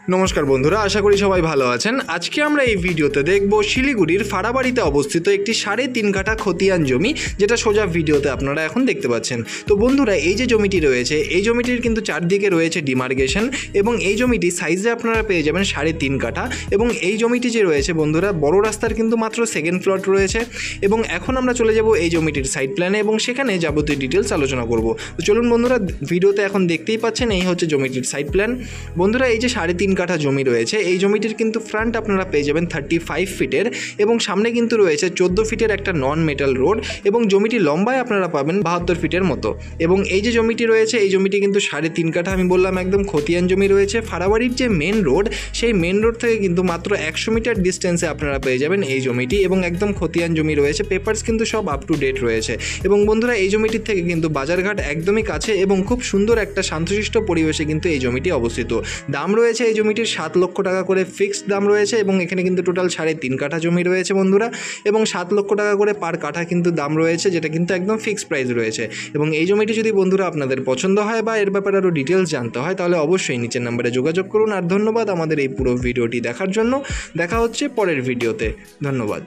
নমস্কার বন্ধুরা, আশা করি সবাই ভালো আছেন। আজকে আমরা এই ভিডিওতে দেখব শিলিগুড়ির ফাড়াবাড়িতে অবস্থিত একটি 3.5 কাঠা খতিয়ান জমি, যেটা সোজা ভিডিওতে আপনারা এখন দেখতে পাচ্ছেন। তো বন্ধুরা, এই যে জমিটি রয়েছে, এই জমিটির কিন্তু চারদিকে রয়েছে ডিমার্কেশন এবং এই জমিটি সাইজে আপনারা পেয়ে যাবেন 3.5 কাঠা। এবং এই জমিটি যে রয়েছে বন্ধুরা, বড় রাস্তার কিন্তু মাত্র সেকেন্ড প্লট রয়েছে। এবং এখন আমরা চলে যাব এই জমিটির সাইড প্ল্যানে এবং সেখানে যাবতীয় ডিটেলস আলোচনা করব। তো চলুন বন্ধুরা, ভিডিওতে এখন দেখতেই পাচ্ছেন এই হচ্ছে জমিটির সাইড প্ল্যান। বন্ধুরা, এই যে 3.5 কাঠা জমি রয়েছে, এই জমিটির কিন্তু ফ্রন্ট আপনারা পেয়ে যাবেন 35 ফিটের এবং সামনে কিন্তু রয়েছে 14 ফিটের একটা নন মেটাল রোড এবং জমিটি লম্বায় আপনারা পাবেন 72 ফিটের মতো। এবং এই যে জমিটি রয়েছে, এই জমিটি কিন্তু 3.5 কাঠা, আমি বললাম একদম খতিয়ান জমি রয়েছে। ফাড়াবাড়ির যে মেন রোড, সেই মেন রোড থেকে কিন্তু মাত্র 100 মিটার ডিস্টেন্সে আপনারা পেয়ে যাবেন এই জমিটি এবং একদম খতিয়ান জমি রয়েছে। পেপারস কিন্তু সব আপ টু ডেট রয়েছে। এবং বন্ধুরা, এই জমিটির থেকে কিন্তু বাজারঘাট একদমই কাছে এবং খুব সুন্দর একটা শান্তশিষ্ট পরিবেশে কিন্তু এই জমিটি অবস্থিত। দাম রয়েছে এই জমিটির 7 লক্ষ টাকা করে ফিক্সড দাম রয়েছে এবং এখানে কিন্তু টোটাল 3.5 কাঠা জমি রয়েছে বন্ধুরা, এবং 7 লক্ষ টাকা করে পার কাঠা কিন্তু দাম রয়েছে, যেটা কিন্তু একদম ফিক্সড প্রাইস রয়েছে। এবং এই জমিটি যদি বন্ধুরা আপনাদের পছন্দ হয় বা এর ব্যাপারে আরও ডিটেলস জানতে হয়, তাহলে অবশ্যই নিচের নাম্বারে যোগাযোগ করুন। আর ধন্যবাদ আমাদের এই পুরো ভিডিওটি দেখার জন্য। দেখা হচ্ছে পরের ভিডিওতে। ধন্যবাদ।